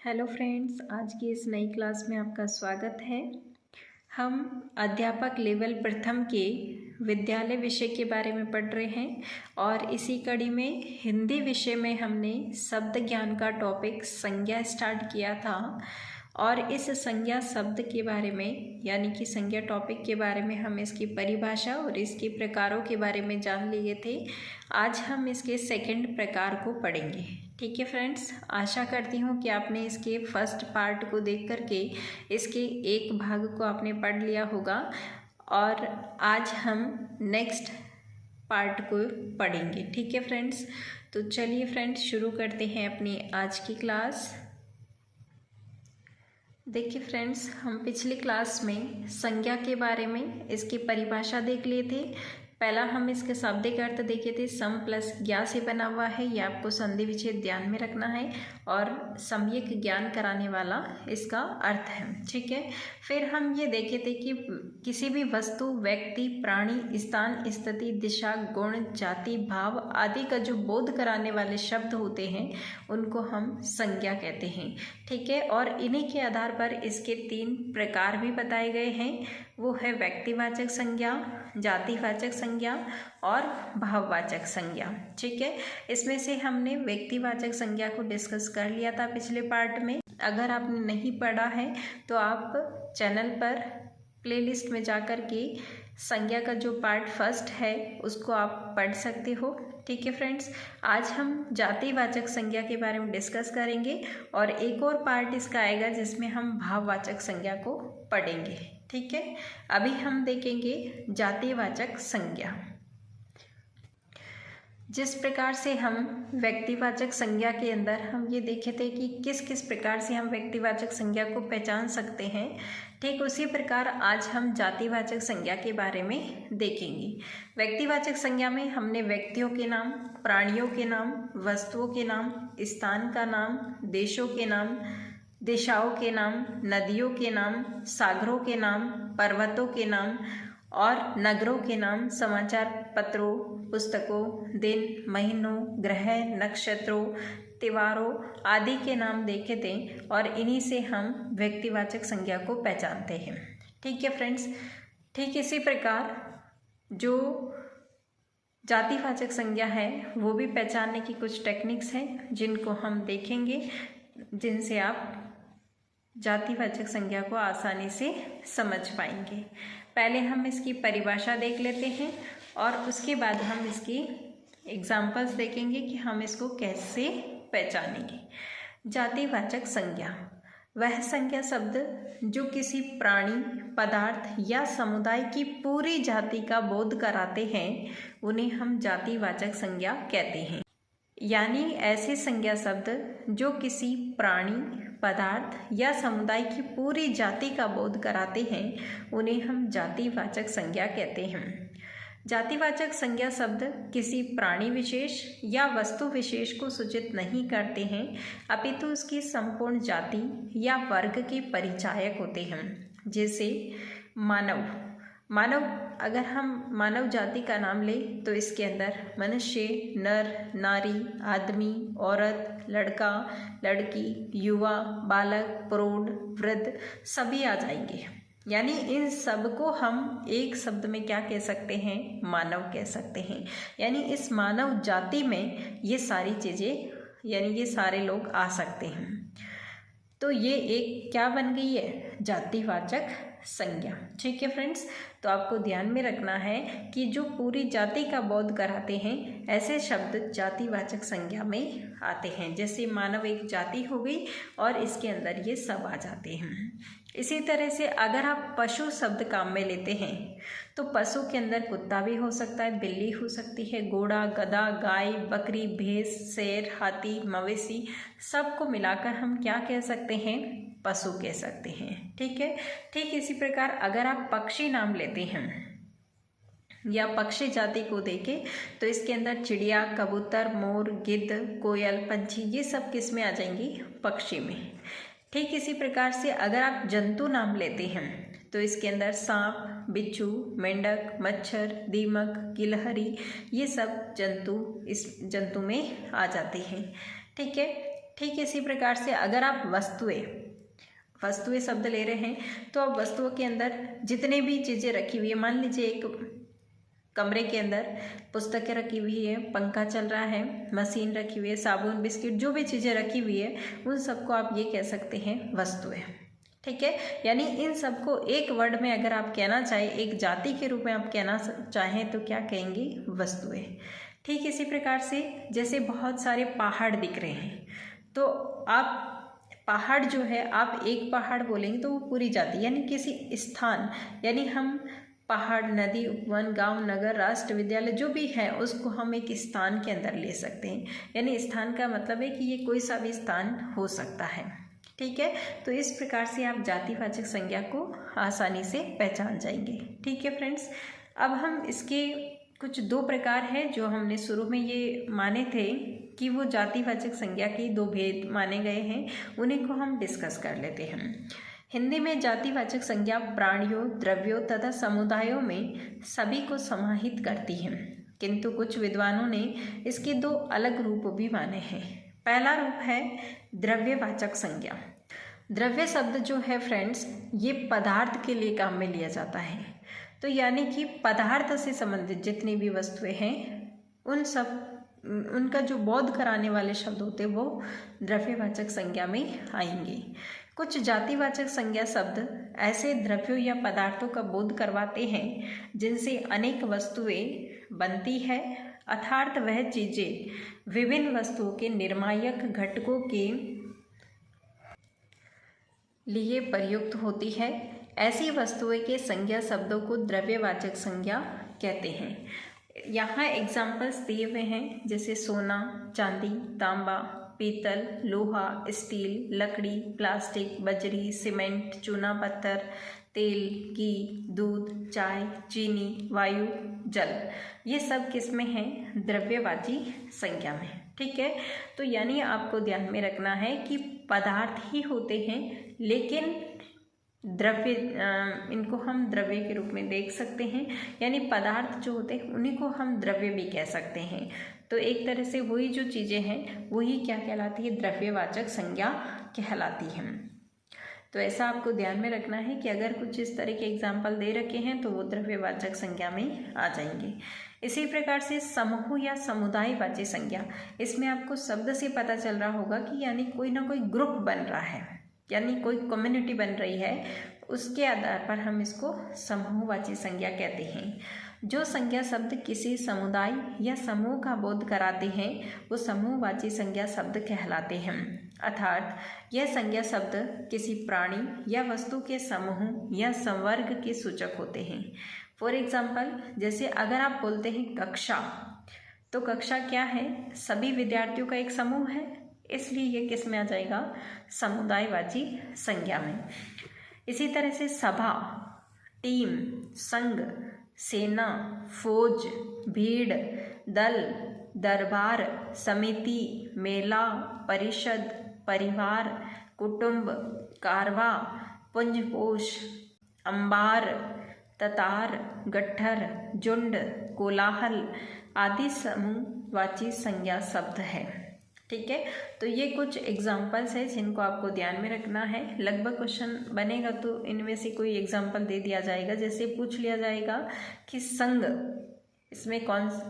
Hello friends, आज की इस नई क्लास में आपका स्वागत है। हम अध्यापक लेवल प्रथम के विद्यालय विषय के बारे में पढ़ रहे हैं और इसी कड़ी में हिंदी विषय में हमने शब्द ज्ञान का टॉपिक संज्ञा स्टार्ट किया था और इस संज्ञा शब्द के बारे में यानी कि संज्ञा टॉपिक के बारे में हम इसकी परिभाषा और इसके प्रकारों के बारे में जान लिए थे। आज हम इसके सेकंड प्रकार को पढ़ेंगे। ठीक है फ्रेंड्स, आशा करती हूँ कि आपने इसके फर्स्ट पार्ट को देख करके इसके एक भाग को आपने पढ़ लिया होगा और आज हम नेक्स्ट पार्ट को पढ़ेंगे। ठीक है फ्रेंड्स, तो चलिए फ्रेंड्स शुरू करते हैं अपनी आज की क्लास। देखिए फ्रेंड्स, हम पिछली क्लास में संज्ञा के बारे में इसकी परिभाषा देख लिए थे। पहला हम इसके शाब्दिक अर्थ देखे थे। सम प्लस ज्ञा से बना हुआ है, यह आपको संधि विच्छेद ध्यान में रखना है और सम्यक ज्ञान कराने वाला इसका अर्थ है। ठीक है, फिर हम ये देखे थे कि किसी भी वस्तु, व्यक्ति, प्राणी, स्थान, स्थिति, दिशा, गुण, जाति, भाव आदि का जो बोध कराने वाले शब्द होते हैं उनको हम संज्ञा कहते हैं। ठीक है, और इन्हीं के आधार पर इसके 3 प्रकार भी बताए गए हैं। वो है व्यक्तिवाचक संज्ञा, जातिवाचक संज्ञा और भाववाचक संज्ञा। ठीक है, इसमें से हमने व्यक्तिवाचक संज्ञा को डिस्कस कर लिया था पिछले पार्ट में। अगर आपने नहीं पढ़ा है तो आप चैनल पर प्लेलिस्ट में जाकर के संज्ञा का जो पार्ट फर्स्ट है उसको आप पढ़ सकते हो। ठीक है फ्रेंड्स, आज हम जातिवाचक संज्ञा के बारे में डिस्कस करेंगे और एक और पार्ट इसका आएगा जिसमें हम भाववाचक संज्ञा को पढ़ेंगे। ठीक है, अभी हम देखेंगे जातिवाचक संज्ञा। जिस प्रकार से हम व्यक्तिवाचक संज्ञा के अंदर हम ये देखे थे कि किस किस प्रकार से हम व्यक्तिवाचक संज्ञा को पहचान सकते हैं, ठीक उसी प्रकार आज हम जातिवाचक संज्ञा के बारे में देखेंगे। व्यक्तिवाचक संज्ञा में हमने व्यक्तियों के नाम, प्राणियों के नाम, वस्तुओं के नाम, स्थान का नाम, देशों के नाम, दिशाओं के नाम, नदियों के नाम, सागरों के नाम, पर्वतों के नाम और नगरों के नाम, समाचार पत्रों, पुस्तकों, दिन, महीनों, ग्रह, नक्षत्रों, त्योहारों आदि के नाम देखे थे और इन्हीं से हम व्यक्तिवाचक संज्ञा को पहचानते हैं। ठीक है फ्रेंड्स, ठीक इसी प्रकार जो जातिवाचक संज्ञा है वो भी पहचानने की कुछ टेक्निक्स हैं जिनको हम देखेंगे, जिनसे आप जातिवाचक संज्ञा को आसानी से समझ पाएंगे। पहले हम इसकी परिभाषा देख लेते हैं और उसके बाद हम इसकी एग्जाम्पल्स देखेंगे कि हम इसको कैसे पहचानेंगे। जातिवाचक संज्ञा वह संज्ञा शब्द जो किसी प्राणी, पदार्थ या समुदाय की पूरी जाति का बोध कराते हैं उन्हें हम जातिवाचक संज्ञा कहते हैं। यानी ऐसे संज्ञा शब्द जो किसी प्राणी, पदार्थ या समुदाय की पूरी जाति का बोध कराते हैं उन्हें हम जातिवाचक संज्ञा कहते हैं। जातिवाचक संज्ञा शब्द किसी प्राणी विशेष या वस्तु विशेष को सूचित नहीं करते हैं अपितु उसकी संपूर्ण जाति या वर्ग के परिचायक होते हैं। जैसे मानव, अगर हम मानव जाति का नाम लें तो इसके अंदर मनुष्य, नर, नारी, आदमी, औरत, लड़का, लड़की, युवा, बालक, प्रौढ़, वृद्ध सभी आ जाएंगे। यानी इन सब को हम एक शब्द में क्या कह सकते हैं? मानव कह सकते हैं। यानी इस मानव जाति में ये सारी चीज़ें यानी ये सारे लोग आ सकते हैं। तो ये एक क्या बन गई है? जातिवाचक संज्ञा। ठीक है फ्रेंड्स, तो आपको ध्यान में रखना है कि जो पूरी जाति का बोध कराते हैं ऐसे शब्द जातिवाचक संज्ञा में आते हैं। जैसे मानव एक जाति हो गई और इसके अंदर ये सब आ जाते हैं। इसी तरह से अगर आप पशु शब्द काम में लेते हैं तो पशु के अंदर कुत्ता भी हो सकता है, बिल्ली हो सकती है, घोड़ा, गधा, गाय, बकरी, भैंस, शेर, हाथी, मवेशी सबको मिलाकर हम क्या कह सकते हैं? पशु कह सकते हैं। ठीक है, ठीक इसी प्रकार अगर आप पक्षी नाम लेते हैं या पक्षी जाति को देखें तो इसके अंदर चिड़िया, कबूतर, मोर, गिद्ध, कोयल, पंछी ये सब किस में आ जाएंगी? पक्षी में। ठीक इसी प्रकार से अगर आप जंतु नाम लेते हैं तो इसके अंदर सांप, बिच्छू, मेंढक, मच्छर, दीमक, गिलहरी ये सब जंतु इस जंतु में आ जाते हैं। ठीक है, ठीक इसी प्रकार से अगर आप वस्तुएं शब्द ले रहे हैं तो अब वस्तुओं के अंदर जितने भी चीज़ें रखी हुई है, मान लीजिए एक कमरे के अंदर पुस्तकें रखी हुई है, पंखा चल रहा है, मशीन रखी हुई है, साबुन, बिस्किट, जो भी चीज़ें रखी हुई है उन सबको आप ये कह सकते हैं वस्तुएं। ठीक है, यानी इन सबको एक वर्ड में अगर आप कहना चाहें, एक जाति के रूप में आप कहना चाहें तो क्या कहेंगे? वस्तुएं। ठीक इसी प्रकार से जैसे बहुत सारे पहाड़ दिख रहे हैं तो आप पहाड़ जो है, आप एक पहाड़ बोलेंगे तो वो पूरी जाति, यानी किसी स्थान, यानी हम पहाड़, नदी, उपवन, गांव, नगर, राष्ट्र, विद्यालय जो भी है उसको हम एक स्थान के अंदर ले सकते हैं। यानी स्थान का मतलब है कि ये कोई सा भी स्थान हो सकता है। ठीक है, तो इस प्रकार से आप जातिवाचक संज्ञा को आसानी से पहचान जाएंगे। ठीक है फ्रेंड्स, अब हम इसके कुछ दो प्रकार हैं जो हमने शुरू में ये माने थे कि वो जातिवाचक संज्ञा के दो भेद माने गए हैं, उन्हीं को हम डिस्कस कर लेते हैं। हिंदी में जातिवाचक संज्ञा प्राणियों, द्रव्यों तथा समुदायों में सभी को समाहित करती है, किंतु कुछ विद्वानों ने इसके दो अलग रूप भी माने हैं। पहला रूप है द्रव्यवाचक संज्ञा। द्रव्य शब्द जो है फ्रेंड्स, ये पदार्थ के लिए काम में लिया जाता है। तो यानी कि पदार्थ से संबंधित जितनी भी वस्तुएं हैं उनका जो बोध कराने वाले शब्द होते हैं वो द्रव्यवाचक संज्ञा में आएंगे। कुछ जातिवाचक संज्ञा शब्द ऐसे द्रव्यों या पदार्थों का बोध करवाते हैं जिनसे अनेक वस्तुएं बनती है, अर्थात वह चीजें विभिन्न वस्तुओं के निर्मायक घटकों के लिए प्रयुक्त होती है। ऐसी वस्तुएं के संज्ञा शब्दों को द्रव्यवाचक संज्ञा कहते हैं। यहाँ एग्जाम्पल्स दिए हुए हैं, जैसे सोना, चांदी, तांबा, पीतल, लोहा, स्टील, लकड़ी, प्लास्टिक, बजरी, सीमेंट, चूना पत्थर, तेल, घी, दूध, चाय, चीनी, वायु, जल, ये सब किस में हैं? द्रव्यवाची संज्ञा में। ठीक है, तो यानी आपको ध्यान में रखना है कि पदार्थ ही होते हैं, लेकिन द्रव्य, इनको हम द्रव्य के रूप में देख सकते हैं, यानी पदार्थ जो होते हैं उन्हीं को हम द्रव्य भी कह सकते हैं। तो एक तरह से वही जो चीज़ें हैं वही क्या कहलाती है? द्रव्यवाचक संज्ञा कहलाती हैं। तो ऐसा आपको ध्यान में रखना है कि अगर कुछ इस तरह के एग्जाम्पल दे रखे हैं तो वो द्रव्यवाचक संज्ञा में आ जाएंगे। इसी प्रकार से समूह या समुदायवाची संज्ञा, इसमें आपको शब्द से पता चल रहा होगा कि यानी कोई ना कोई ग्रुप बन रहा है, यानी कोई कम्युनिटी बन रही है, उसके आधार पर हम इसको समूहवाची संज्ञा कहते हैं। जो संज्ञा शब्द किसी समुदाय या समूह का बोध कराते हैं वो समूहवाची संज्ञा शब्द कहलाते हैं, अर्थात यह संज्ञा शब्द किसी प्राणी या वस्तु के समूह या संवर्ग के सूचक होते हैं। फॉर एग्जाम्पल, जैसे अगर आप बोलते हैं कक्षा, तो कक्षा क्या है? सभी विद्यार्थियों का एक समूह है, इसलिए ये किस में आ जाएगा? समुदायवाची संज्ञा में। इसी तरह से सभा, टीम, संघ, सेना, फौज, भीड़, दल, दरबार, समिति, मेला, परिषद, परिवार, कुटुंब, कारवा, पुंजपोश, अंबार, ततार, गट्ठर, झुंड, कोलाहल आदि समूहवाची संज्ञा शब्द है। ठीक है, तो ये कुछ एग्जाम्पल्स हैं जिनको आपको ध्यान में रखना है। लगभग क्वेश्चन बनेगा तो इनमें से कोई एग्जाम्पल दे दिया जाएगा। जैसे पूछ लिया जाएगा कि संघ, इसमें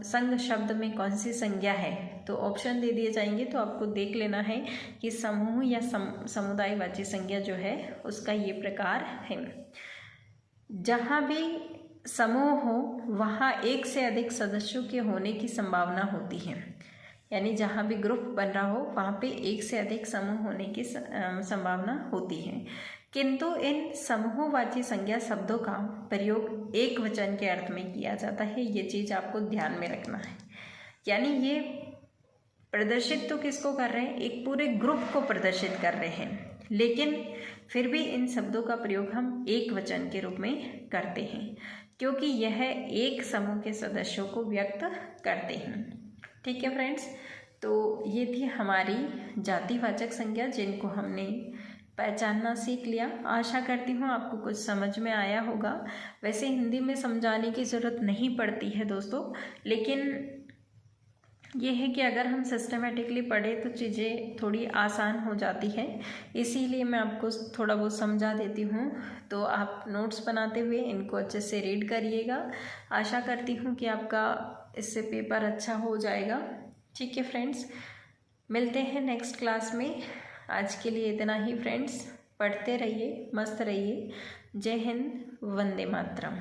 संघ शब्द में कौन सी संज्ञा है, तो ऑप्शन दे दिए जाएंगे, तो आपको देख लेना है कि समूह या समुदायवाची संज्ञा जो है उसका ये प्रकार है। जहाँ भी समूह हो वहाँ एक से अधिक सदस्यों के होने की संभावना होती है, यानी जहाँ भी ग्रुप बन रहा हो वहाँ पे एक से अधिक समूह होने की संभावना होती है, किंतु इन समूहवाची संज्ञा शब्दों का प्रयोग एक वचन के अर्थ में किया जाता है। ये चीज़ आपको ध्यान में रखना है, यानी ये प्रदर्शित तो किसको कर रहे हैं? एक पूरे ग्रुप को प्रदर्शित कर रहे हैं, लेकिन फिर भी इन शब्दों का प्रयोग हम एक वचन के रूप में करते हैं, क्योंकि यह एक समूह के सदस्यों को व्यक्त करते हैं। ठीक है फ्रेंड्स, तो ये थी हमारी जातिवाचक संज्ञा जिनको हमने पहचानना सीख लिया। आशा करती हूँ आपको कुछ समझ में आया होगा। वैसे हिंदी में समझाने की ज़रूरत नहीं पड़ती है दोस्तों, लेकिन ये है कि अगर हम सिस्टमेटिकली पढ़ें तो चीज़ें थोड़ी आसान हो जाती हैं, इसीलिए मैं आपको थोड़ा बहुत समझा देती हूँ। तो आप नोट्स बनाते हुए इनको अच्छे से रीड करिएगा। आशा करती हूँ कि आपका इससे पेपर अच्छा हो जाएगा। ठीक है फ्रेंड्स, मिलते हैं नेक्स्ट क्लास में। आज के लिए इतना ही फ्रेंड्स। पढ़ते रहिए, मस्त रहिए। जय हिंद, वंदे मातरम।